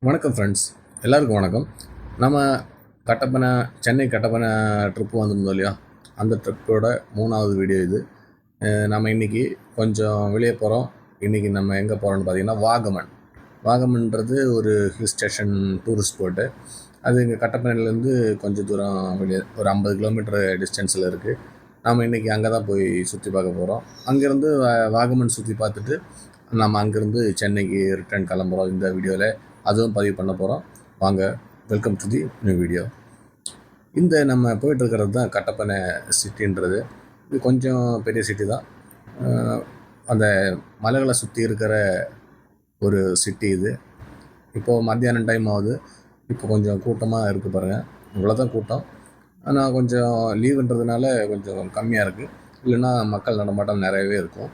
வணக்கம் ஃப்ரெண்ட்ஸ், எல்லாருக்கும் வணக்கம். நம்ம கட்டப்பன சென்னை கட்டப்பன ட்ரிப்பு வந்திருந்தோம் இல்லையா? அந்த ட்ரிப்போட 3வது வீடியோ இது. நம்ம இன்றைக்கி கொஞ்சம் வெளியே போகிறோம். இன்றைக்கி நம்ம எங்கே போகிறோம்னு பார்த்தீங்கன்னா வாகமன். வாகமன்றது ஒரு ஹில் ஸ்டேஷன் டூரிஸ்ட் ஸ்பாட்டு. அது இங்கே கட்டப்பனையிலேருந்து கொஞ்சம் தூரம் வெளியே ஒரு 50 கிலோமீட்டர் டிஸ்டன்ஸில் இருக்குது. நாம் இன்றைக்கி அங்கே தான் போய் சுற்றி பார்க்க போகிறோம். அங்கேருந்து வாகமன் சுற்றி பார்த்துட்டு நம்ம அங்கேருந்து சென்னைக்கு ரிட்டர்ன் கிளம்புறோம். இந்த வீடியோவில் அதுவும் பதிவு பண்ண போகிறோம். வாங்க, welcome to the new video. இந்த நம்ம போயிட்டுருக்கிறது தான் கட்டப்பனை சிட்டின்றது. இது கொஞ்சம் பெரிய சிட்டி தான். அந்த மலைகளை சுற்றி இருக்கிற ஒரு சிட்டி இது. இப்போது மத்தியானம் டைம் ஆகுது. இப்போ கொஞ்சம் கூட்டமாக இருக்குது பாருங்கள். இவ்வளோதான் கூட்டம். ஆனால் கொஞ்சம் லீவுன்றதுனால கொஞ்சம் கம்மியாக இருக்குது. இல்லைன்னா மக்கள் நடமாட்டம் நிறையவே இருக்கும்.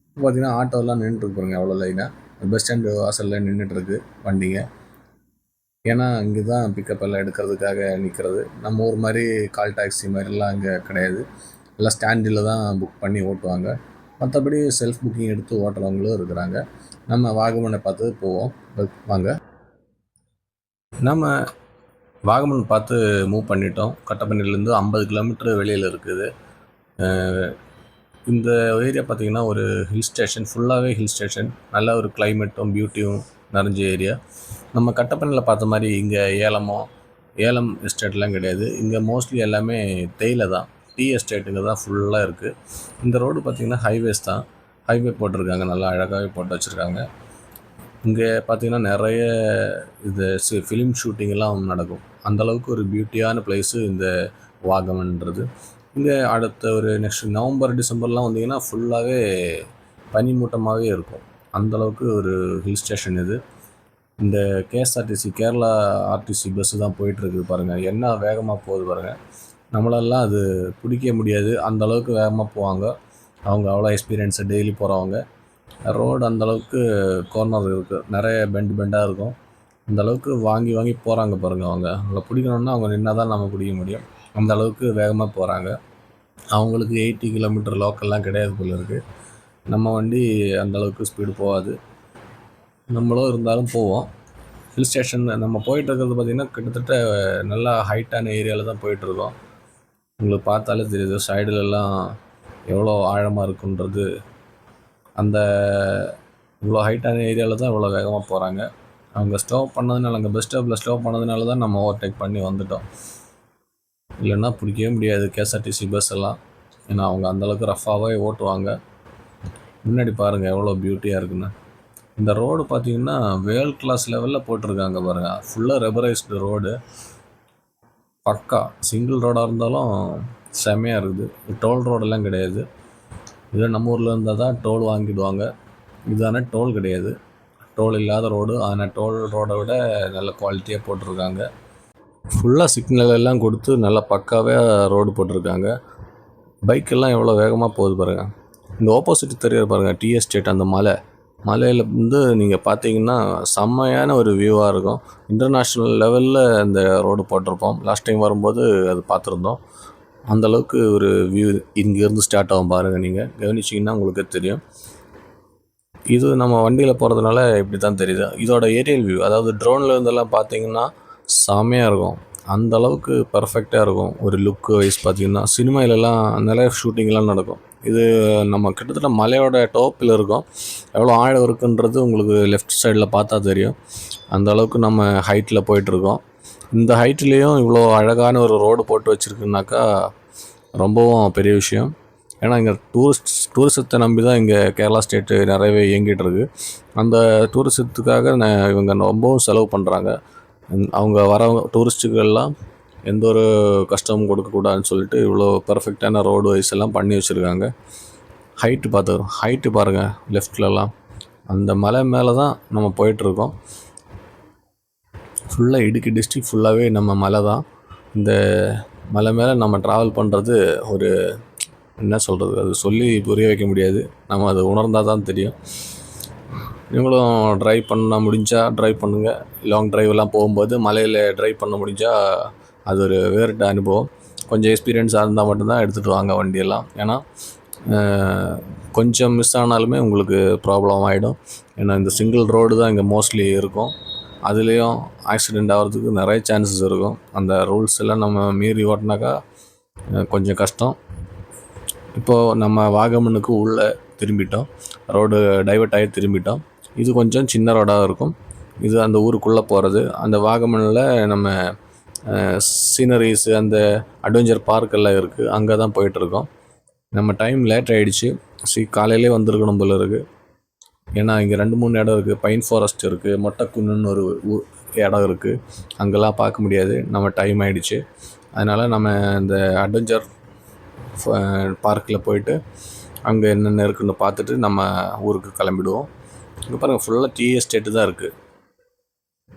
இப்போ பார்த்திங்கன்னா ஆட்டோலாம் நின்றுட்டுருக்கு பாருங்கள், எவ்வளோ லைனாக. பஸ் ஸ்டாண்டு வாசலில் நின்றுட்டுருக்கு வண்டிங்க. ஏன்னா இங்கே தான் பிக்கப் எல்லாம் எடுக்கிறதுக்காக நிற்கிறது. நம்ம ஊர் மாதிரி கால் டாக்ஸி மாதிரிலாம் இங்கே கிடையாது. எல்லாம் ஸ்டாண்டில் தான் புக் பண்ணி ஓட்டுவாங்க. மற்றபடி செல்ஃப் புக்கிங் எடுத்து ஓட்டுறவங்களும் இருக்கிறாங்க. நம்ம வாகமனை பார்த்து போவோம். வாங்க, நம்ம வாகமன் பார்த்து மூவ் பண்ணிட்டோம். கட்டப்பனையிலேருந்து 50 கிலோமீட்டர் வெளியில் இருக்குது. இந்த ஏரியா பார்த்திங்கன்னா ஒரு ஹில் ஸ்டேஷன், ஃபுல்லாகவே ஹில் ஸ்டேஷன். நல்ல ஒரு கிளைமேட்டும் பியூட்டியும் நிறைஞ்ச ஏரியா. நம்ம கட்டப்பனையில் பார்த்த மாதிரி இங்கே ஏலம் எஸ்டேட்லாம் கிடையாது. இங்கே மோஸ்ட்லி எல்லாமே தேயிலை தான், டீ எஸ்டேட்டுங்க தான் ஃபுல்லாக இருக்குது. இந்த ரோடு பார்த்திங்கன்னா ஹைவேஸ் தான். ஹைவே போட்டிருக்காங்க, நல்லா அழகாகவே போட்டு வச்சுருக்காங்க. இங்கே பார்த்திங்கன்னா நிறைய இது ஃபிலிம் ஷூட்டிங்கெல்லாம் நடக்கும். அந்தளவுக்கு ஒரு பியூட்டியான பிளேஸு இந்த வாகமன்றது. இங்கே அடுத்த ஒரு நெக்ஸ்ட் நவம்பர் டிசம்பர்லாம் வந்தீங்கன்னா ஃபுல்லாகவே பனிமூட்டமாகவே இருக்கும். அந்தளவுக்கு ஒரு ஹில் ஸ்டேஷன் இது. இந்த கேஎஸ்ஆர்டிசி கேரளா ஆர்டிசி பஸ்ஸு தான் போயிட்டுருக்கு பாருங்கள். என்ன வேகமாக போகுது பாருங்கள். நம்மளெல்லாம் அது பிடிக்க முடியாது, அந்தளவுக்கு வேகமாக போவாங்க. அவங்க அவ்வளோ எக்ஸ்பீரியன்ஸு, டெய்லி போகிறவங்க. ரோடு அந்தளவுக்கு கார்னர் இருக்குது, நிறைய பெண்டாக இருக்கும். அந்தளவுக்கு வாங்கி போகிறாங்க பாருங்கள். அவங்கள பிடிக்கணுன்னா அவங்க நின்னால் தான் நம்ம பிடிக்க முடியும். அந்த அளவுக்கு வேகமாக போகிறாங்க. அவங்களுக்கு 80 கிலோமீட்டர் லோக்கல்லாம் கிடையாது போல இருக்குது. நம்ம வண்டி அந்தளவுக்கு ஸ்பீடு போகாது. நம்மளும் இருந்தாலும் போவோம். ஹில் ஸ்டேஷன் நம்ம போயிட்டுருக்கிறது பார்த்திங்கன்னா கிட்டத்தட்ட நல்லா ஹைட்டான ஏரியாவில் தான் போயிட்டுருக்கோம். உங்களுக்கு பார்த்தாலே தெரியுது சைடுலெல்லாம் எவ்வளோ ஆழமாக இருக்குன்றது. அந்த இவ்வளோ ஹைட்டான ஏரியாவில் தான் இவ்வளோ வேகமாக போகிறாங்க. அவங்க ஸ்டோப் பண்ணதுனால, அங்கே பஸ் ஸ்டாப்பில் ஸ்டோப் பண்ணதுனால தான் நம்ம ஓவர்டேக் பண்ணி வந்துட்டோம். இல்லைன்னா பிடிக்கவே முடியாது கேஎஸ்ஆர்டிசி பஸ் எல்லாம். ஏன்னா அவங்க அந்தளவுக்கு ரஃபாகவே ஓட்டுவாங்க. முன்னாடி பாருங்கள் எவ்வளோ பியூட்டியாக இருக்குன்னு. இந்த ரோடு பார்த்திங்கன்னா வேர்ல்ட் கிளாஸ் லெவலில் போட்டிருக்காங்க பாருங்கள். ஃபுல்லாக ரெபரைஸ்டு ரோடு, பக்கா சிங்கிள் ரோடாக இருந்தாலும் செம்மையாக இருக்குது. டோல் ரோடெல்லாம் கிடையாது. இதே நம்ம ஊரில் இருந்தால் தான் டோல் வாங்கிடுவாங்க. இதுதானே டோல் கிடையாது, டோல் இல்லாத ரோடு. ஆனால் டோல் ரோடை விட நல்ல குவாலிட்டியாக போட்டிருக்காங்க. ஃபுல்லாக சிக்னல் எல்லாம் கொடுத்து நல்லா பக்காவே ரோடு போட்டிருக்காங்க. பைக்கெல்லாம் எவ்வளோ வேகமாக போகுது பாருங்கள். இந்த ஆப்போசிட் தெரியாது பாருங்கள், டீ எஸ்டேட். அந்த மலையில் வந்து நீங்கள் பார்த்தீங்கன்னா செம்மையான ஒரு வியூவாக இருக்கும். இன்டர்நேஷ்னல் லெவலில் இந்த ரோடு போட்டிருப்போம். லாஸ்ட் டைம் வரும்போது அது பார்த்துருந்தோம். அந்தளவுக்கு ஒரு வியூ இங்கேருந்து ஸ்டார்ட் ஆகும் பாருங்கள். நீங்கள் கவனிச்சிங்கன்னா உங்களுக்கே தெரியும். இது நம்ம வண்டியில் போகிறதுனால இப்படி தான் தெரியுது. இதோட ஏரியல் வியூ, அதாவது ட்ரோனில் இருந்தெல்லாம் பார்த்தீங்கன்னா செம்மையாக இருக்கும். அந்தளவுக்கு பர்ஃபெக்டாக இருக்கும். ஒரு லுக்கு வைஸ் பார்த்திங்கன்னா சினிமாவிலலாம் நிறைய ஷூட்டிங்லாம் நடக்கும். இது நம்ம கிட்டத்தட்ட மலையோட டாப்பில் இருக்கும். எவ்வளோ ஆழம் இருக்குன்றது உங்களுக்கு லெஃப்ட் சைடில் பார்த்தா தெரியும். அந்தளவுக்கு நம்ம ஹைட்டில் போயிட்டுருக்கோம். இந்த ஹைட்லேயும் இவ்வளோ அழகான ஒரு ரோடு போட்டு வச்சுருக்குனாக்கா ரொம்பவும் பெரிய விஷயம். ஏன்னா இங்கே டூரிசத்தை நம்பி தான் இங்கே கேரளா ஸ்டேட்டு நிறையவே இயங்கிட்டுருக்கு. அந்த டூரிசத்துக்காக இவங்க ரொம்பவும் செலவு பண்ணுறாங்க. அவங்க வர டூரிஸ்ட்டுகள்லாம் எந்த ஒரு கஷ்டமும் கொடுக்கக்கூடாதுன்னு சொல்லிட்டு இவ்வளோ பர்ஃபெக்டான ரோடு வைஸ் எல்லாம் பண்ணி வச்சுருக்காங்க. ஹைட்டு பாருங்கள் லெஃப்ட்லலாம். அந்த மலை மேலே தான் நம்ம போயிட்டுருக்கோம். ஃபுல்லாக இடுக்கி டிஸ்ட்ரிக்ட் ஃபுல்லாகவே நம்ம மலை தான். இந்த மலை மேலே நம்ம ட்ராவல் பண்ணுறது ஒரு என்ன சொல்கிறது, அது சொல்லி புரிய வைக்க முடியாது. நம்ம அதை உணர்ந்தால் தான் தெரியும். நீங்களும் ட்ரைவ் பண்ண முடிஞ்சால் ட்ரைவ் பண்ணுங்கள். லாங் ட்ரைவெல்லாம் போகும்போது மலையில் ட்ரைவ் பண்ண முடிஞ்சால் அது ஒரு வேறுட்ட அனுபவம். கொஞ்சம் எக்ஸ்பீரியன்ஸாக இருந்தால் மட்டும்தான் எடுத்துகிட்டு வாங்க வண்டியெல்லாம். ஏன்னா கொஞ்சம் மிஸ் ஆனாலுமே உங்களுக்கு ப்ராப்ளம் ஆகிடும். ஏன்னா இந்த சிங்கிள் ரோடு தான் இங்கே மோஸ்ட்லி இருக்கும். அதுலேயும் ஆக்சிடெண்ட் ஆகிறதுக்கு நிறைய சான்சஸ் இருக்கும். அந்த ரூல்ஸ் எல்லாம் நம்ம மீறி ஓட்டினாக்கா கொஞ்சம் கஷ்டம். இப்போது நம்ம வாகமனுக்கு உள்ளே திரும்பிட்டோம், ரோடு டைவர்ட் ஆகி திரும்பிட்டோம். இது கொஞ்சம் சின்ன ரோடாக இருக்கும். இது அந்த ஊருக்குள்ளே போகிறது. அந்த வாகமனில் நம்ம சீனரிஸு, அந்த அட்வென்ச்சர் பார்க்கெல்லாம் இருக்குது, அங்கே தான் போயிட்டுருக்கோம். நம்ம டைம் லேட் ஆகிடுச்சு. காலையிலே வந்திருக்கணும் போல இருக்குது. ஏன்னா இங்கே 2-3 இடம் இருக்குது. பைன் ஃபாரஸ்ட் இருக்குது, மொட்டைக்குன்னுன்னு ஒரு இடம் இருக்குது. அங்கெல்லாம் பார்க்க முடியாது, நம்ம டைம் ஆகிடுச்சு. அதனால் நம்ம இந்த அட்வென்ச்சர் பார்க்கில் போயிட்டு அங்கே என்னென்ன இருக்குன்னு பார்த்துட்டு நம்ம ஊருக்கு கிளம்பிடுவோம். இங்கே பாருங்கள், ஃபுல்லாக டீ எஸ்டேட்டு தான் இருக்குது.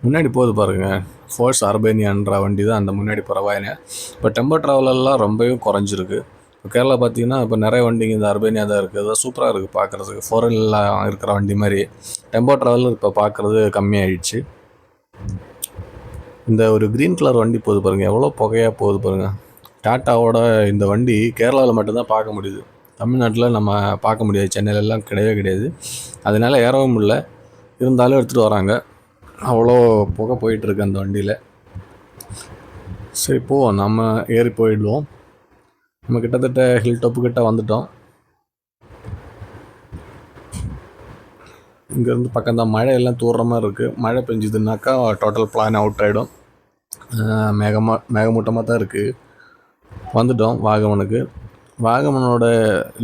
முன்னாடி போகுது பாருங்கள், ஃபோர்ஸ் அர்பேனியான்ற வண்டி தான் அந்த முன்னாடி போகிற வாயினே. இப்போ டெம்போ ட்ராவலெல்லாம் ரொம்பவே குறைஞ்சிருக்கு. இப்போ கேரளா பார்த்தீங்கன்னா இப்போ நிறைய வண்டிங்க இந்த அர்பேனியா தான் இருக்குது. அதுதான் சூப்பராக இருக்குது பார்க்குறதுக்கு. ஃபாரின்ல இருக்கிற வண்டி மாதிரி டெம்போ ட்ராவல் இப்போ பார்க்குறது கம்மியாகிடுச்சு. இந்த ஒரு க்ரீன் கலர் வண்டி போகுது பாருங்கள், எவ்வளோ புகையாக போகுது பாருங்கள். டாட்டாவோட இந்த வண்டி கேரளாவில் மட்டும்தான் பார்க்க முடியுது. தமிழ்நாட்டில் நம்ம பார்க்க முடியாது, சென்னையிலலாம் கிடையவே கிடையாது. அதனால் ஏறவும் இல்லை, இருந்தாலும் எடுத்துகிட்டு வராங்க. அவ்வளோ புகை போயிட்டுருக்கு அந்த வண்டியில். சரி, போவோம், நம்ம ஏறி போயிடுவோம். நம்ம கிட்டத்தட்ட ஹில் டாப்பு கிட்ட வந்துட்டோம். இங்கேருந்து பக்கம்தான், மழையெல்லாம் தூர்ற மாதிரி இருக்குது. மழை பெஞ்சுதுனாக்கா டோட்டல் பிளான் அவுட் ஆகிடும். மேகமூட்டமாக தான் இருக்குது. வந்துட்டோம் வாகமனுக்கு. வாகமனோட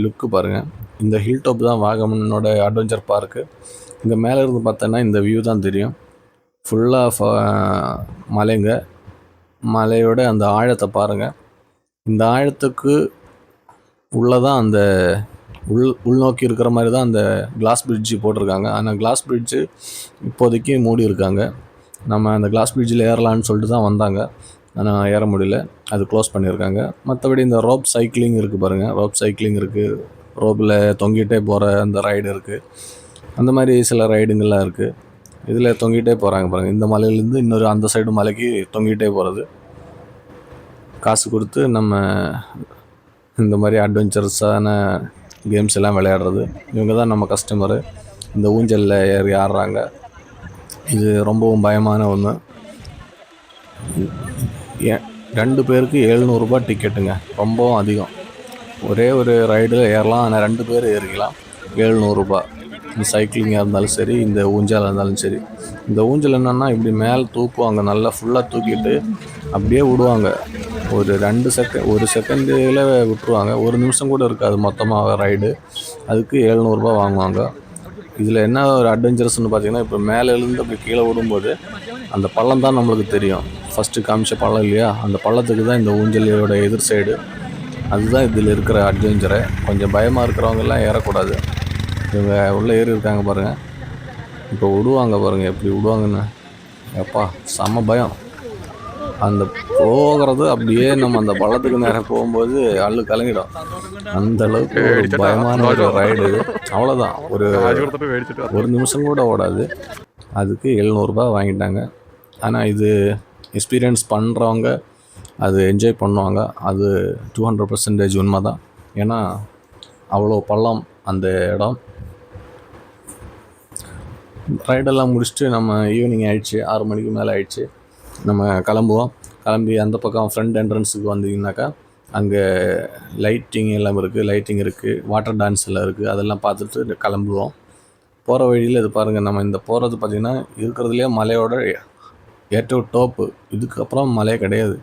லுக்கு பாருங்கள். இந்த ஹில் டாப் தான் வாகமனோட அட்வென்ச்சர் பார்க்கு. இங்கே மேலே இருந்து பார்த்தோன்னா இந்த வியூ தான் தெரியும். ஃபுல்லாக மலைங்க. மலையோட அந்த ஆழத்தை பாருங்கள். இந்த ஆழத்துக்கு உள்ளே தான் அந்த உள்நோக்கி இருக்கிற மாதிரி தான் அந்த கிளாஸ் பிரிட்ஜு போட்டிருக்காங்க. ஆனால் கிளாஸ் பிரிட்ஜு இப்போதைக்கு மூடி இருக்காங்க. நம்ம அந்த கிளாஸ் பிரிட்ஜில் ஏறலான்னு சொல்லிட்டு தான் வந்தாங்க, ஆனால் ஏற முடியல, அது க்ளோஸ் பண்ணியிருக்காங்க. மற்றபடி இந்த ரோப் சைக்கிளிங் இருக்குது பாருங்கள், ரோப் சைக்கிளிங் இருக்குது. ரோப்பில் தொங்கிட்டே போகிற அந்த ரைடு இருக்குது. அந்த மாதிரி சில ரைடுங்கள்லாம் இருக்குது. இதில் தொங்கிட்டே போகிறாங்க பாருங்கள். இந்த மலையிலேருந்து இன்னொரு அந்த சைடு மலைக்கு தொங்கிட்டே போகிறது. காசு கொடுத்து நம்ம இந்த மாதிரி அட்வென்ச்சர்ஸான கேம்ஸ் எல்லாம் விளையாடுறது. இவங்க தான் நம்ம கஸ்டமரு. இந்த ஊஞ்சலில் ஏறி ஆடுறாங்க. இது ரொம்பவும் பயமான ஒன்று. 2 பேருக்கு 700 ரூபாய் டிக்கெட்டுங்க, ரொம்பவும் அதிகம். ஒரே ஒரு ரைடு ஏறலாம், ஆனால் 2 பேர் ஏறிக்கலாம். 700 ரூபாய். இந்த சைக்கிளிங்காக இருந்தாலும் சரி, இந்த ஊஞ்சலாக இருந்தாலும் சரி. இந்த ஊஞ்சல் என்னென்னா இப்படி மேலே தூக்குவாங்க, நல்லா ஃபுல்லாக தூக்கிட்டு அப்படியே விடுவாங்க. ஒரு 1 செகண்டில் விட்டுருவாங்க. 1 நிமிஷம் கூட இருக்காது மொத்தமாக ரைடு. அதுக்கு 700 ரூபாய் வாங்குவாங்க. இதில் என்ன ஒரு அட்வென்ச்சரஸ்ன்னு பார்த்தீங்கன்னா, இப்போ மேலே இருந்து அப்படி கீழே விடும்போது அந்த பள்ளம் தான் நம்மளுக்கு தெரியும். ஃபஸ்ட்டு காமிச்ச பள்ளம் இல்லையா, அந்த பள்ளத்துக்கு தான் இந்த ஊஞ்சலியோட எதிர் சைடு. அதுதான் இதில் இருக்கிற அட்வென்ச்சரை. கொஞ்சம் பயமாக இருக்கிறவங்கெல்லாம் ஏறக்கூடாது. இவங்க உள்ளே ஏறி இருக்காங்க பாருங்கள். இப்போ விடுவாங்க பாருங்கள், எப்படி விடுவாங்கன்னு. எப்பா செம்ம பயம். அந்த போகிறது அப்படியே நம்ம அந்த பள்ளத்துக்கு நேரம் போகும்போது அள்ளு கலங்கிடும். அந்த அளவுக்கு ஒரு பயமான ஒரு ரைடு இது. அவ்வளோதான், ஒரு நிமிஷம் கூட ஓடாது. அதுக்கு 700 ரூபாய் வாங்கிட்டாங்க. ஆனால் இது எக்ஸ்பீரியன்ஸ் பண்ணுறவங்க அது என்ஜாய் பண்ணுவாங்க. அது 200% உண்மை தான். ஏன்னா அவ்வளோ பள்ளம் அந்த இடம். ரைடெல்லாம் முடிச்சுட்டு நம்ம ஈவினிங் ஆகிடுச்சு, 6 மணிக்கு மேலே ஆகிடுச்சு. நம்ம கிளம்புவோம். கிளம்பி அந்த பக்கம் ஃப்ரண்ட் என்ட்ரன்ஸுக்கு வந்தீங்கன்னாக்கா அங்கே லைட்டிங் எல்லாம் இருக்குது, லைட்டிங் இருக்குது, வாட்டர் டான்ஸ் எல்லாம் இருக்குது. அதெல்லாம் பார்த்துட்டு கிளம்புவோம். போகிற வழியில் இது பாருங்கள், நம்ம இந்த போகிறது பார்த்திங்கன்னா இருக்கிறதுலே மலையோட ஏற்ற டோப்பு. இதுக்கப்புறம் மலையே கிடையாது.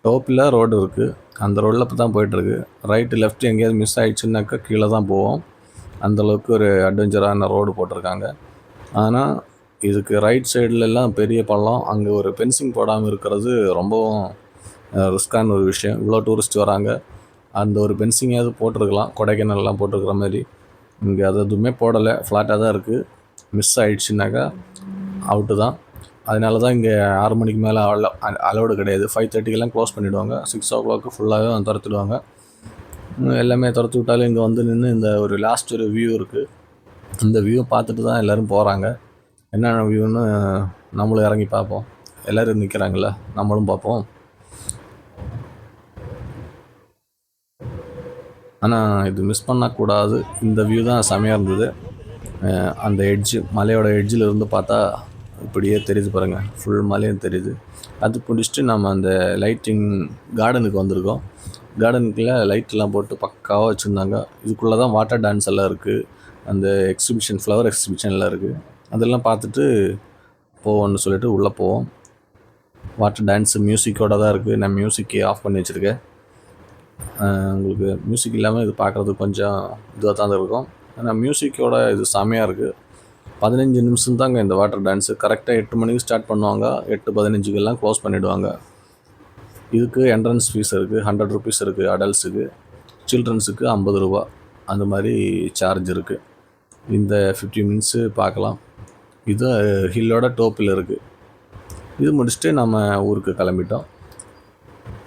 டோப்பில் ரோடு இருக்குது, அந்த ரோடில் இப்போ தான் போயிட்டுருக்கு. ரைட்டு லெஃப்ட்டு எங்கேயாவது மிஸ் ஆகிடுச்சுன்னாக்கா கீழே தான் போவோம். அந்தளவுக்கு ஒரு அட்வென்ச்சரான ரோடு போட்டிருக்காங்க. ஆனால் இதுக்கு ரைட் சைட்லலாம் பெரிய பள்ளம். அங்கே ஒரு ஃபென்சிங் போடாமல் இருக்கிறது ரொம்பவும் ரிஸ்க்கான ஒரு விஷயம். இவ்வளோ டூரிஸ்ட் வராங்க, அந்த ஒரு ஃபென்சிங்காவது போட்டிருக்கலாம், கொடைக்கானல்லாம் போட்டிருக்கிற மாதிரி. இங்கே அது எதுவுமே போடலை, ஃப்ளாட்டாக தான் இருக்குது. மிஸ் ஆகிடுச்சுனாக்கா அவுட்டு தான். அதனால தான் இங்கே 6 மணிக்கு மேலே அலோடு கிடையாது. 5:30க்கெல்லாம் க்ளோஸ் பண்ணிவிடுவாங்க. 6 o'clock ஃபுல்லாகவே துரத்துடுவாங்க. எல்லாமே துரத்து விட்டாலும் இங்கே வந்து நின்று இந்த ஒரு லாஸ்ட் ஒரு வியூ இருக்குது. இந்த வியூ பார்த்துட்டு தான் எல்லோரும் போகிறாங்க. என்னென்ன வியூன்னு நம்மளும் இறங்கி பார்ப்போம். எல்லோரும் நிற்கிறாங்கள, நம்மளும் பார்ப்போம். ஆனால் இது மிஸ் பண்ணக்கூடாது. இந்த வியூ தான் செமையாக இருந்தது. அந்த எட்ஜு, மலையோட எட்ஜில் இருந்து பார்த்தா இப்படியே தெரியுது பாருங்கள், ஃபுல் மலையும் தெரியுது. அது பிடிச்சிட்டு நம்ம அந்த லைட்டிங் கார்டனுக்கு வந்திருக்கோம். கார்டனுக்குள்ளே லைட்லாம் போட்டு பக்காவாக வச்சுருந்தாங்க. இதுக்குள்ளே தான் வாட்டர் டான்ஸ் எல்லாம் இருக்குது, அந்த எக்ஸிபிஷன், ஃப்ளவர் எக்ஸிபிஷன்லாம் இருக்குது. அதெல்லாம் பார்த்துட்டு போவோம்னு சொல்லிட்டு உள்ளே போவோம். வாட்டர் டான்ஸு மியூசிக்கோடு தான் இருக்குது. நான் மியூசிக்கை ஆஃப் பண்ணி வச்சுருக்கேன். உங்களுக்கு மியூசிக் இல்லாமல் இது பார்க்குறதுக்கு கொஞ்சம் இதுவாக தான் இருக்கும். ஆனால் மியூசிக்கோட இது செமையாக இருக்குது. 15 நிமிஷம் தாங்க இந்த வாட்டர் டான்ஸு. கரெக்டாக 8 மணிக்கு ஸ்டார்ட் பண்ணுவாங்க, 8:15 க்ளோஸ் பண்ணிவிடுவாங்க. இதுக்கு என்ட்ரன்ஸ் ஃபீஸ் இருக்குது, 100 ருபீஸ் இருக்குது அடல்ட்ஸுக்கு. சில்ட்ரன்ஸுக்கு 50 ரூபா அந்த மாதிரி சார்ஜ் இருக்குது. இந்த 50 மினிட்ஸு பார்க்கலாம். இது ஹில்லோட டோப்பில் இருக்குது. இது முடிச்சுட்டு நம்ம ஊருக்கு கிளம்பிட்டோம்.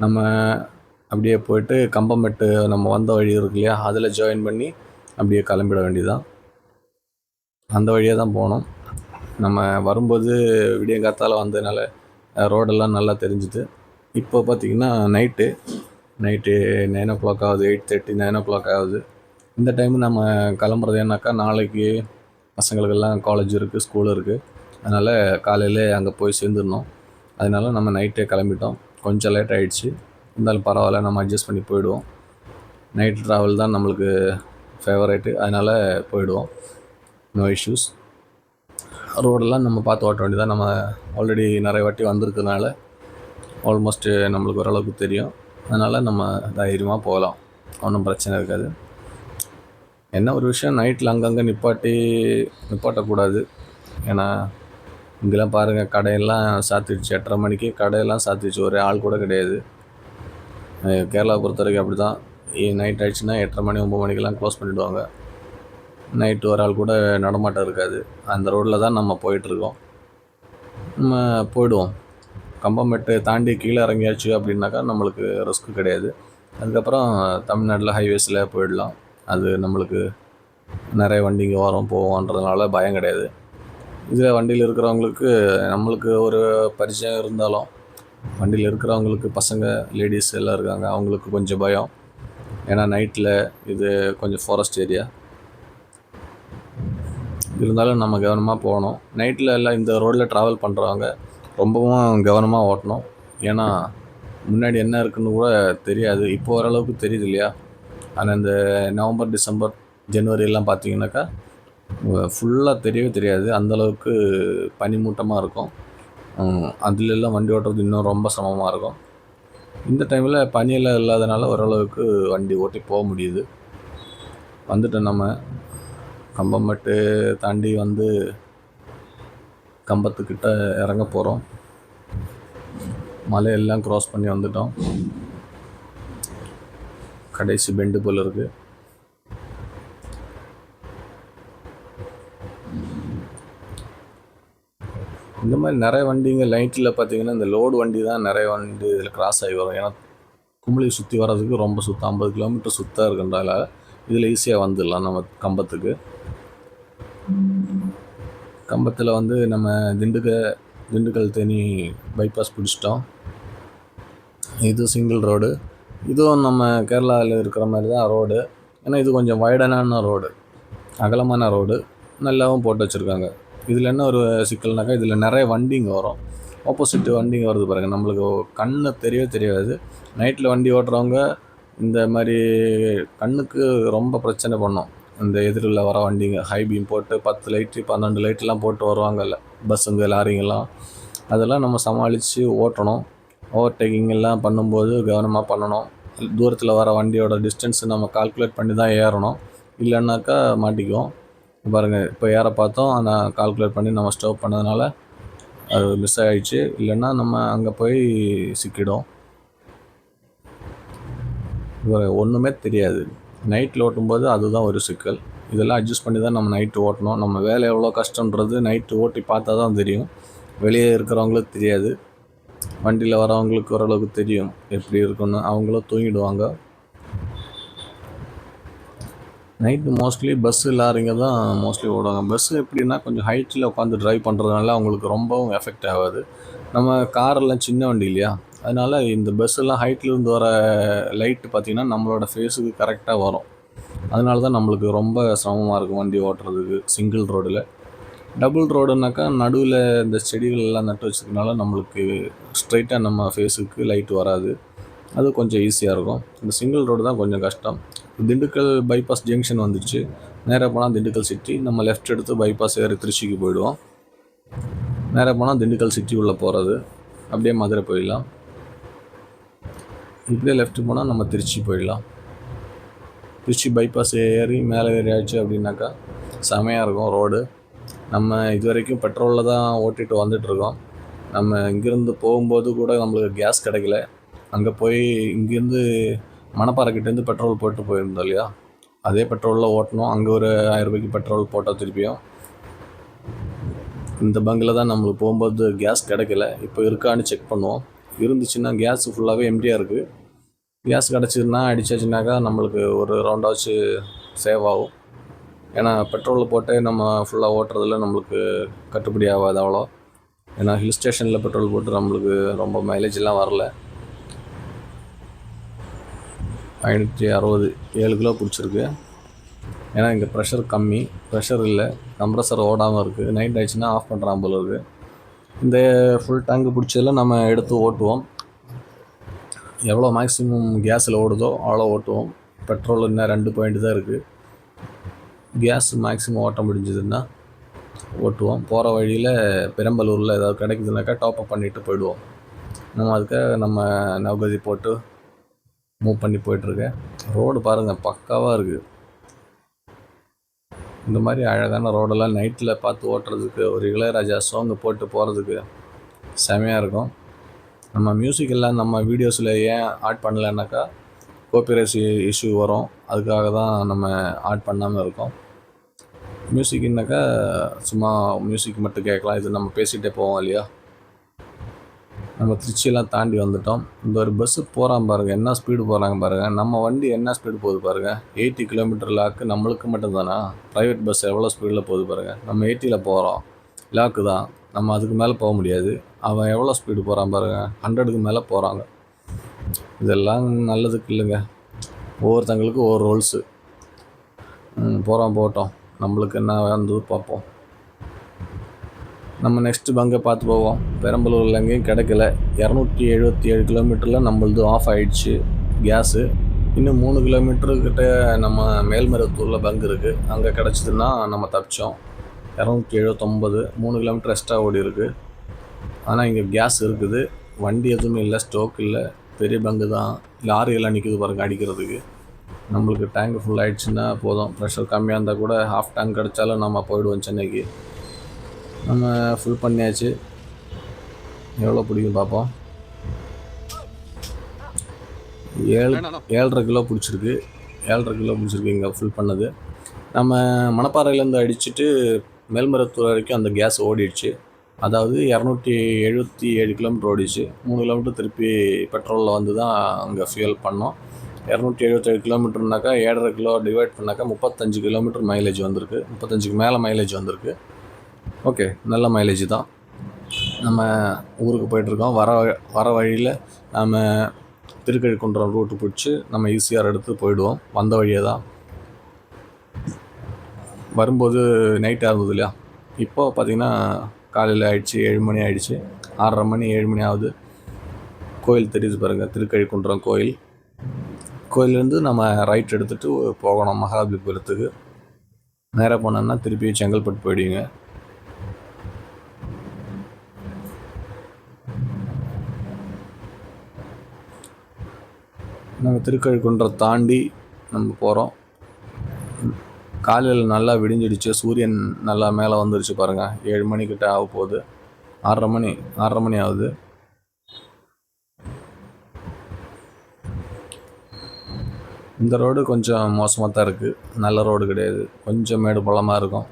நம்ம அப்படியே போய்ட்டு கம்பமெட்டு நம்ம வந்த வழி இருக்கு இல்லையா, அதில் ஜாயின் பண்ணி அப்படியே கிளம்பிட வேண்டியதுதான். அந்த வழியாக தான் போனோம். நம்ம வரும்போது விடியங்காத்தால் வந்ததுனால ரோடெல்லாம் நல்லா தெரிஞ்சுது. இப்போ பார்த்திங்கன்னா நைட்டு 9 ஆகுது, 8:30 9 ஆகுது. இந்த டைமு நம்ம கிளம்புறது ஏன்னாக்கா, நாளைக்கு பசங்களுக்கெல்லாம் காலேஜ் இருக்குது, ஸ்கூல் இருக்குது. அதனால் காலையில் அங்கே போய் சேர்ந்துடணும். அதனால் நம்ம நைட்டே கிளம்பிட்டோம். கொஞ்சம் லேட் ஆகிடுச்சு, இருந்தாலும் பரவாயில்ல, நம்ம அட்ஜஸ்ட் பண்ணி போயிடுவோம். நைட் ட்ராவல் தான் நம்மளுக்கு ஃபேவரேட்டு, அதனால் போயிடுவோம். No issues. ரோடெல்லாம் நம்ம பார்த்து ஓட்ட வேண்டியதான். நம்ம ஆல்ரெடி நிறைய வாட்டி வந்திருக்கிறதுனால ஆல்மோஸ்ட்டு நம்மளுக்கு ஓரளவுக்கு தெரியும். அதனால் நம்ம தைரியமாக போகலாம், ஒன்றும் பிரச்சனை இருக்காது. என்ன ஒரு விஷயம், நைட்டில் அங்கங்கே நிப்பாட்டக்கூடாது. ஏன்னா இங்கெல்லாம் பாருங்கள், கடையெல்லாம் சாத்திடுச்சு. 8:30 மணிக்கு கடையெல்லாம் சாத்திடுச்சு, ஒரே ஆள் கூட கிடையாது. கேரளாவை பொறுத்த வரைக்கும் அப்படி தான். நைட் ஆகிடுச்சுன்னா 8:30 மணி 9 மணிக்கெல்லாம் க்ளோஸ் பண்ணிவிடுவாங்க. நைட்டு ஒரு ஆள் கூட நடமாட்டம் இருக்காது. அந்த ரோட்டில் தான் நம்ம போயிட்டுருக்கோம். நம்ம போயிடுவோம். கம்பமெட்டு தாண்டி கீழே இறங்கியாச்சு அப்படின்னாக்கா நம்மளுக்கு ரிஸ்க்கு கிடையாது. அதுக்கப்புறம் தமிழ்நாட்டில் ஹைவேஸில் போயிடலாம். அது நம்மளுக்கு நிறைய வண்டிங்க வரும் போவோன்றதுனால பயம் கிடையாது. இதில் வண்டியில் இருக்கிறவங்களுக்கு நம்மளுக்கு ஒரு பரிச்சயம் இருந்தாலும், வண்டியில் இருக்கிறவங்களுக்கு பசங்க, லேடிஸ் எல்லாம் இருக்காங்க, அவங்களுக்கு கொஞ்சம் பயம். ஏன்னா நைட்டில் இது கொஞ்சம் ஃபாரஸ்ட் ஏரியா. இருந்தாலும் நம்ம கவனமாக போகணும். நைட்டில் எல்லாம் இந்த ரோட்டில் ட்ராவல் பண்ணுறவங்க ரொம்பவும் கவனமாக ஓட்டணும். ஏன்னா முன்னாடி என்ன இருக்குன்னு கூட தெரியாது. இப்போ ஓரளவுக்கு தெரியுது இல்லையா. ஆனால் இந்த நவம்பர், டிசம்பர், ஜனவரி எல்லாம் பார்த்தீங்கன்னாக்கா ஃபுல்லாக தெரியவே தெரியாது. அந்தளவுக்கு பனிமூட்டமாக இருக்கும். அதுலெல்லாம் வண்டி ஓட்டுறது இன்னும் ரொம்ப சிரமமாக இருக்கும். இந்த டைமில் பனியெல்லாம் இல்லாதனால ஓரளவுக்கு வண்டி ஓட்டி போக முடியுது. வந்துட்டு நம்ம கம்பமெட்டு தாண்டி வந்து கம்பத்துக்கிட்ட இறங்க போகிறோம். மலையெல்லாம் க்ராஸ் பண்ணி வந்துட்டோம். கடைசி பெண்டு போல் இருக்குது. இந்த மாதிரி நிறைய வண்டிங்க நைட்டில் பார்த்திங்கன்னா, இந்த லோடு வண்டி தான் நிறைய வண்டி இதில் கிராஸ் ஆகி வரும். ஏன்னா கும்பலி சுற்றி வர்றதுக்கு ரொம்ப சுத்தம், 50 கிலோமீட்டர் சுற்றாக இருக்குன்றதால இதில் ஈஸியாக வந்துடலாம் நம்ம கம்பத்துக்கு. கம்பத்தில் வந்து நம்ம திண்டுக்கல் தேனி பைபாஸ் பிடிச்சிட்டோம். இது சிங்கிள் ரோடு. இதுவும் நம்ம கேரளாவில் இருக்கிற மாதிரி தான் ரோடு. ஏன்னா இது கொஞ்சம் வைடனான ரோடு, அகலமான ரோடு, நல்லாவும் போட்டு வச்சுருக்காங்க. இதில் என்ன ஒரு சிக்கல்னாக்கா, இதில் நிறைய வண்டிங்க வரும். ஆப்போசிட் வண்டிங்க வருது பாருங்கள், நம்மளுக்கு கண்ணு தெரியவே தெரியாது. நைட்டில் வண்டி ஓட்டுறவங்க இந்த மாதிரி கண்ணுக்கு ரொம்ப பிரச்சனை பண்ணும். இந்த எதிரில் வர வண்டிங்க ஹை பீம் போட்டு 10 லைட்டு 12 லைட்லாம் போட்டு வருவாங்கல்ல, பஸ்ஸுங்க, லாரிங்கெல்லாம். அதெல்லாம் நம்ம சமாளித்து ஓட்டணும். ஓவர்டேக்கிங் எல்லாம் பண்ணும்போது கவனமாக பண்ணணும். தூரத்தில் வர வண்டியோட டிஸ்டன்ஸை நம்ம கால்குலேட் பண்ணி தான் ஏறணும், இல்லைன்னாக்கா மாட்டிக்குவோம். பாருங்கள், இப்போ ஏற பார்த்தோம், ஆனால் கால்குலேட் பண்ணி நம்ம ஸ்டாப் பண்ணதுனால அது மிஸ் ஆகிடுச்சு. இல்லைன்னா நம்ம அங்கே போய் சிக்கிடும். ஒன்றுமே தெரியாது. நைட்டில் ஓட்டும்போது அதுதான் ஒரு சிக்கல். இதெல்லாம் அட்ஜஸ்ட் பண்ணி தான் நம்ம நைட்டு ஓட்டணும். நம்ம வேலை எவ்வளோ கஷ்டன்றது நைட்டு ஓட்டி பார்த்தா தான் தெரியும். வெளியே இருக்கிறவங்களுக்கு தெரியாது. வண்டியில் வரவங்களுக்கு ஓரளவுக்கு தெரியும் எப்படி இருக்குன்னு. அவங்களும் தூங்கிடுவாங்க. நைட்டு மோஸ்ட்லி பஸ்ஸு, லாரிங்க தான் மோஸ்ட்லி ஓடுவாங்க. பஸ்ஸு எப்படின்னா கொஞ்சம் ஹைட்டில் உட்காந்து ட்ரைவ் பண்ணுறதுனால அவங்களுக்கு ரொம்பவும் எஃபெக்ட் ஆகாது. நம்ம காரெல்லாம் சின்ன வண்டி இல்லையா, அதனால் இந்த பஸ்ஸெல்லாம் ஹைட்லேருந்து வர லைட்டு பார்த்திங்கன்னா நம்மளோட ஃபேஸுக்கு கரெக்டாக வரும். அதனால தான் நம்மளுக்கு ரொம்ப சிரமமாக இருக்கும் வண்டி ஓட்டுறதுக்கு சிங்கிள் ரோடில். டபுள் ரோடுனாக்கா நடுவில் இந்த செடிகள் எல்லாம் நட்டு வச்சதுனால நம்மளுக்கு ஸ்ட்ரைட்டாக நம்ம ஃபேஸுக்கு லைட் வராது. அது கொஞ்சம் ஈஸியாக இருக்கும். இந்த சிங்கிள் ரோடு தான் கொஞ்சம் கஷ்டம். திண்டுக்கல் பைபாஸ் ஜங்ஷன் வந்துடுச்சு. நேராக போனால் திண்டுக்கல் சிட்டி, நம்ம லெஃப்ட் எடுத்து பைபாஸ் ஏறி திருச்சிக்கு போயிடுவோம். நேராக போனால் திண்டுக்கல் சிட்டி உள்ளே போகிறது, அப்படியே மதுரை போயிடலாம். இப்படியே லெஃப்ட்டு போனால் நம்ம திருச்சி போயிடலாம். திருச்சி பைபாஸ் ஏறி மேலே ஏறி ஆச்சு அப்படின்னாக்கா செமையாக இருக்கும் ரோடு. நம்ம இது வரைக்கும் பெட்ரோலில் தான் ஓட்டிகிட்டு வந்துட்டுருக்கோம். நம்ம இங்கேருந்து போகும்போது கூட நம்மளுக்கு கேஸ் கிடைக்கல. அங்கே போய் இங்கேருந்து மணப்பாறைக்கிட்டேருந்து பெட்ரோல் போட்டு போயிருந்தோம் இல்லையா, அதே பெட்ரோலில் ஓட்டணும். அங்கே ஒரு 1000 ரூபாய்க்கு பெட்ரோல் போட்டால் திருப்பியும் இந்த பங்கில் தான் நம்மளுக்கு போகும்போது கேஸ் கிடைக்கல. இப்போ இருக்கான்னு செக் பண்ணுவோம். இருந்துச்சுன்னா கேஸ் ஃபுல்லாகவே எம்டியாக இருக்குது. கேஸ் கிடச்சிதுன்னா அடிச்சாச்சுனாக்கா நம்மளுக்கு ஒரு ரவுண்டாச்சு சேவ் ஆகும். ஏன்னா பெட்ரோலில் போட்டு நம்ம ஃபுல்லாக ஓட்டுறதுல நம்மளுக்கு கட்டுப்படி ஆகாது அவ்வளோ. ஏன்னா ஹில் ஸ்டேஷனில் பெட்ரோல் போட்டு நம்மளுக்கு ரொம்ப மைலேஜெலாம் வரல. 560 7 கிலோ பிடிச்சிருக்கு. ஏன்னா இங்கே ப்ரெஷர் கம்மி, ப்ரெஷர் இல்லை, கம்ப்ரஸர் ஓடாமல் இருக்குது. நைட் ஆயிடுச்சுன்னா ஆஃப் பண்ணுறான் போல இருக்குது. இந்த ஃபுல் டேங்கு பிடிச்சதில் நம்ம எடுத்து ஓட்டுவோம். எவ்வளோ மேக்ஸிமம் கேஸில் ஓடுதோ அவ்வளோ ஓட்டுவோம். பெட்ரோல் இன்னும் 2 பாயிண்ட் தான் இருக்குது. கேஸ் மேக்ஸிமம் ஓட்ட முடிஞ்சதுன்னா ஓட்டுவோம். போகிற வழியில் பெரம்பலூரில் ஏதாவது கிடைக்குதுனாக்கா டாப்அப் பண்ணிவிட்டு போயிடுவோம். நம்ம அதுக்காக நம்ம நவகதி போட்டு மூவ் பண்ணி போயிட்டுருக்கேன். ரோடு பாருங்கள் பக்காவாக இருக்குது. இந்த மாதிரி அழகான ரோடெல்லாம் நைட்டில் பார்த்து ஓட்டுறதுக்கு, ஒரு இளையராஜா சாங்கு போட்டு போகிறதுக்கு செமையாக இருக்கும். நம்ம மியூசிக் எல்லாம் நம்ம வீடியோஸில் ஏன் ஆட் பண்ணலைன்னாக்கா காப்பிரைட் இஷ்யூ வரும். அதுக்காக தான் நம்ம ஆட் பண்ணாமல் இருக்கோம். மியூசிக்னாக்கா சும்மா மியூசிக் மட்டும் கேட்கலாம். இது நம்ம பேசிகிட்டே போவோம் இல்லையா. நம்ம திருச்சியெல்லாம் தாண்டி வந்துட்டோம். இந்த ஒரு பஸ்ஸு போகிறான் பாருங்கள், என்ன ஸ்பீடு போகிறாங்க பாருங்கள். நம்ம வண்டி என்ன ஸ்பீடு போகுது பாருங்கள். 80 கிலோமீட்டர் லாக்கு நம்மளுக்கு மட்டும்தானா? ப்ரைவேட் பஸ் எவ்வளோ ஸ்பீடில் போகுது பாருங்கள். நம்ம 80ல் போகிறோம், லாக்கு தான், நம்ம அதுக்கு மேலே போக முடியாது. அவன் எவ்வளோ ஸ்பீடு போகிறான் பாருங்கள், 100க்கு மேலே போகிறாங்க. இதெல்லாம் நல்லதுக்கு இல்லைங்க. ஒவ்வொருத்தங்களுக்கு ஒவ்வொரு ரூல்ஸு. போகிறோம் போட்டோம், நம்மளுக்கு என்ன வந்தது பார்ப்போம். நம்ம நெக்ஸ்ட்டு பங்கை பார்த்து போவோம். பெரம்பலூரில் எங்கேயும் கிடைக்கல. 277 கிலோமீட்டரில் நம்மளது ஆஃப் ஆகிடுச்சு கேஸு. இன்னும் 3 கிலோமீட்டருக்கிட்ட நம்ம மேல்மருவத்தூரில் பங்கு இருக்குது. அங்கே கிடச்சிதுன்னா நம்ம தப்பிச்சோம். 279 3 கிலோமீட்டர் எக்ஸ்ட்ரா ஓடி இருக்குது. ஆனால் இங்கே கேஸ் இருக்குது, வண்டி எதுவுமே இல்லை, ஸ்டோக் இல்லை. பெரிய பங்கு தான். லாரியெல்லாம் நிற்குது பாருங்கள் அடிக்கிறதுக்கு. நம்மளுக்கு டேங்கு ஃபுல் ஆகிடுச்சுன்னா போதும். ப்ரெஷர் கம்மியாக இருந்தால் கூட ஹாஃப் டேங்க் கிடச்சாலும் நம்ம போயிடுவோம் சென்னைக்கு. நம்ம ஃபுல் பண்ணியாச்சு. எவ்வளோ பிடிக்கும் பார்ப்போம். 7.5 கிலோ பிடிச்சிருக்கு. 7.5 கிலோ பிடிச்சிருக்கு இங்கே ஃபுல் பண்ணது. நம்ம மணப்பாறையிலேருந்து அடிச்சுட்டு மேல்மருவத்தூர் வரைக்கும் அந்த கேஸ் ஓடிடுச்சு. அதாவது 277 கிலோமீட்டர் ஓடிச்சு. 3 கிலோமீட்டர் திருப்பி பெட்ரோலில் வந்து தான் அங்கே ஃபியூல் பண்ணோம். 277 கிலோமீட்டர்னாக்கா 7.5 கிலோ டிவைட் பண்ணாக்கா 35 கிலோமீட்டர் மைலேஜ் வந்திருக்கு. 35க்கு மேலே மைலேஜ் வந்திருக்கு. ஓகே, நல்ல மைலேஜ் தான். நம்ம ஊருக்கு போயிட்டுருக்கோம். வர வழியில் நம்ம திருக்கழிக்குன்றம் ரூட்டு பிடிச்சி நம்ம ஈசிஆர் எடுத்து போயிடுவோம். வந்த வழியே தான். வரும்போது நைட்டாக இருந்தது இல்லையா, இப்போ பார்த்திங்கன்னா காலையில் ஆகிடுச்சு, 7 மணி ஆகிடுச்சு. 6:30 மணி 7 மணி ஆகுது. கோயில் தெரியுது பாருங்கள், திருக்கழிக்குன்றம் கோயில். கோயிலேருந்து நம்ம ரைட் எடுத்துகிட்டு போகணும் மகாபலிபுரத்துக்கு. நேராக போனோம்னா திருப்பி செங்கல்பட்டு போயிடுவீங்க. நம்ம திருக்கழிக்குன்றம் தாண்டி நம்ம போகிறோம். காலையில் நல்லா விடிஞ்சிடுச்சு, சூரியன் நல்லா மேலே வந்துடுச்சு பாருங்கள். 7 மணிக்கிட்ட ஆக போகுது. 6:30 மணி ஆகுது. இந்த ரோடு கொஞ்சம் மோசமாக தான் இருக்குது, நல்ல ரோடு கிடையாது. கொஞ்சம் மேடு பள்ளமாக இருக்கும்.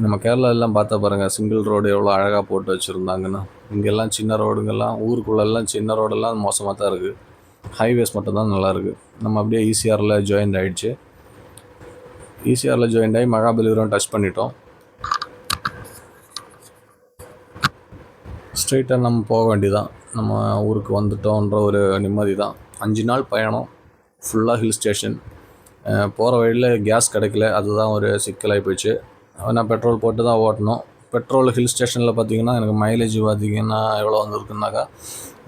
நம்ம கேரளாலெலாம் பார்த்தா பாருங்கள், சிங்கிள் ரோடு எவ்வளோ அழகாக போட்டு வச்சுருந்தாங்கன்னா. இங்கெல்லாம் சின்ன ரோடுங்கெல்லாம், ஊருக்குள்ளெல்லாம் சின்ன ரோடெல்லாம் மோசமாக தான் இருக்குது. ஹைவேஸ் மட்டும்தான் நல்லாயிருக்கு. நம்ம அப்படியே ஈசிஆரில் ஜாயின் ஆகிடுச்சு. ஈசிஆரில் ஜாயின் ஆகி மகாபலிபுரம் டச் பண்ணிட்டோம். ஸ்ட்ரெயிட்டாக நம்ம போக வேண்டியதான். நம்ம ஊருக்கு வந்துட்டோன்ற ஒரு நிம்மதி தான். 5 நாள் பயணம், ஃபுல்லாக ஹில் ஸ்டேஷன். போகிற வழியில் கேஸ் கிடைக்கல, அதுதான் ஒரு சிக்கலாகி போயிடுச்சு. நான் பெட்ரோல் போட்டு தான் ஓட்டணும். பெட்ரோல் ஹில் ஸ்டேஷனில் பார்த்திங்கன்னா எனக்கு மைலேஜ் பார்த்திங்கன்னா எவ்வளோ வந்திருக்குனாக்கா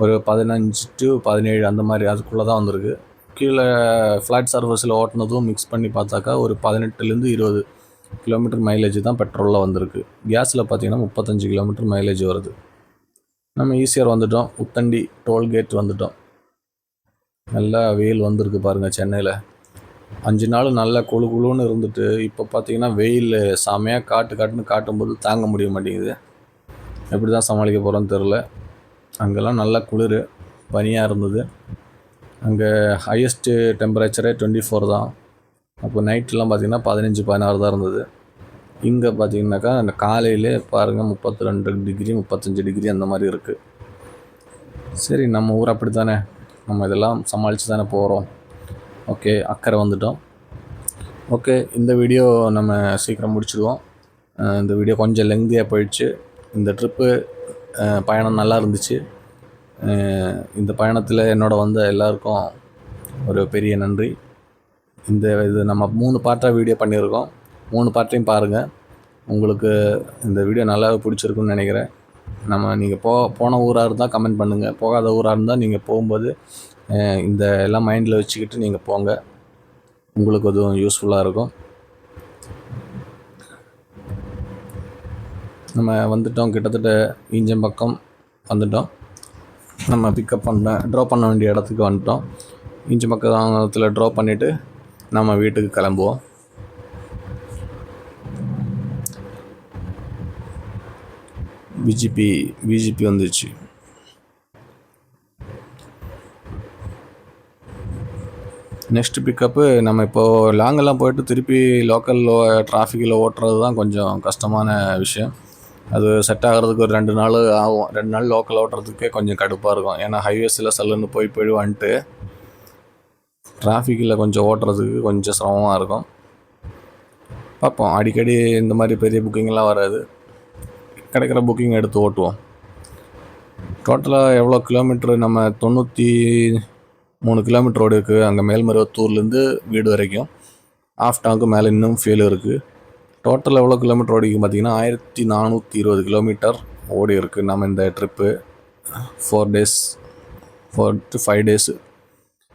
ஒரு 15 to 17 அந்த மாதிரி அதுக்குள்ளே தான் வந்திருக்கு. கீழே ஃப்ளாட் சர்ஃபேஸில் ஓட்டினதும் மிக்ஸ் பண்ணி பார்த்தாக்கா ஒரு 18லேருந்து 20 கிலோமீட்டர் மைலேஜ் தான் பெட்ரோலில் வந்திருக்கு. கேஸில் பார்த்திங்கன்னா 35 கிலோமீட்டர் மைலேஜ் வருது. நம்ம ஈஸியாக வந்துட்டோம். உத்தண்டி டோல்கேட் வந்துட்டோம். நல்லா வெயில் வந்திருக்கு பாருங்கள். சென்னையில் 5 நாள் நல்லா குளுன்னு இருந்துட்டு இப்போ பார்த்திங்கன்னா வெயில் செமையாக காட்டுன்னு காட்டும்போது தாங்க முடிய மாட்டேங்குது. எப்படி தான் சமாளிக்க போகிறோன்னு தெரில. அங்கெல்லாம் நல்லா குளிர், பனியாக இருந்தது. அங்கே ஹையஸ்ட்டு டெம்பரேச்சரே 24 தான். அப்போ நைட்லாம் பார்த்திங்கன்னா 15-16 தான் இருந்தது. இங்கே பார்த்திங்கனாக்கா அந்த காலையிலே பாருங்கள் 32 டிகிரி 35 டிகிரி அந்த மாதிரி இருக்குது. சரி, நம்ம ஊர் அப்படி தானே, நம்ம இதெல்லாம் சமாளித்து தானே போகிறோம். ஓகே, அக்கறை வந்துட்டோம். ஓகே, இந்த வீடியோ நம்ம சீக்கிரம் முடிச்சிடுவோம். இந்த வீடியோ கொஞ்சம் லெங்தியாக போயிடுச்சு. இந்த ட்ரிப்பு பயணம் நல்லா இருந்துச்சு. இந்த பயணத்தில் என்னோட வந்த எல்லாருக்கும் ஒரு பெரிய நன்றி. இது நம்ம 3 பார்ட்டாக வீடியோ பண்ணியிருக்கோம். 3 பார்ட்டையும் பாருங்கள். உங்களுக்கு இந்த வீடியோ நல்லா பிடிச்சிருக்குன்னு நினைக்கிறேன். நீங்கள் போன ஊராக இருந்தால் கமெண்ட் பண்ணுங்கள். போகாத ஊராக இருந்தால் நீங்கள் போகும்போது இந்த எல்லாம் மைண்டில் வச்சுக்கிட்டு நீங்கள் போங்க. உங்களுக்கு அதுவும் யூஸ்ஃபுல்லாக இருக்கும். நம்ம வந்துட்டோம், கிட்டத்தட்ட ஈஞ்சம்பக்கம் வந்துட்டோம். நம்ம ட்ராப் பண்ண வேண்டிய இடத்துக்கு வந்துட்டோம். ஈஞ்சம்பக்கத்தில் ட்ராப் பண்ணிவிட்டு நம்ம வீட்டுக்கு கிளம்புவோம். பிஜிபி வந்துச்சு. நெக்ஸ்ட் பிக்கப்பு நம்ம இப்போது லாங்கெல்லாம் போயிட்டு திருப்பி லோக்கல் டிராஃபிக்கில் ஓட்டுறது தான் கொஞ்சம் கஷ்டமான விஷயம். அது செட் ஆகிறதுக்கு ஒரு 2 நாள் ஆகும். 2 நாள் லோக்கல் ஓட்டுறதுக்கே கொஞ்சம் கடுப்பாக இருக்கும். ஏன்னா ஹைவேஸில் சல்லுன்னு போய் வந்துட்டு டிராஃபிக்கில் கொஞ்சம் ஓட்டுறதுக்கு கொஞ்சம் சிரமமாக இருக்கும். பார்ப்போம். அடிக்கடி இந்த மாதிரி பெரிய புக்கிங்கெலாம் வராது. கிடைக்கிற புக்கிங் எடுத்து ஓட்டுவோம். டோட்டலாக எவ்வளோ கிலோமீட்ரு? நம்ம 93 கிலோமீட்டர் ரோடு இருக்குது. அங்கே மேல்மருவத்தூர்லேருந்து வீடு வரைக்கும். ஆஃப் டாங்க்கு மேலே இன்னும் ஃபெயில் இருக்குது. டோட்டல் எவ்வளோ கிலோமீட்டர் ஓடிக்கு பார்த்திங்கன்னா 1420 கிலோமீட்டர் ஓடி இருக்குது. நம்ம இந்த ட்ரிப்பு 4 to 5 days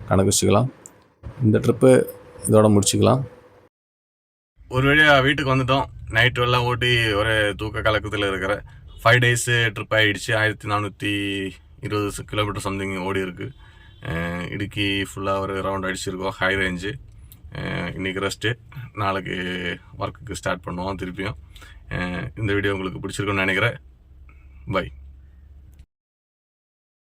கணக்கு வச்சுக்கலாம். இந்த ட்ரிப்பு இதோட முடிச்சுக்கலாம். ஒரு வழியாக வீட்டுக்கு வந்துட்டோம். நைட்டு எல்லாம் ஓட்டி ஒரு தூக்க கலக்கத்தில் இருக்கிற 5 days ட்ரிப் ஆகிடுச்சு. 1420 கிலோமீட்டர் சம்திங் ஓடி இருக்குது. இடுக்கி ஃபுல்லாக ஒரு ரவுண்ட் அடிச்சிருக்கோம். High range. இன்றைக்கி ரெஸ்ட்டு, நாளைக்கு ஒர்க்குக்கு ஸ்டார்ட் பண்ணுவோம் திருப்பியும். இந்த வீடியோ உங்களுக்கு பிடிச்சிருக்குன்னு நினைக்கிறேன். பை.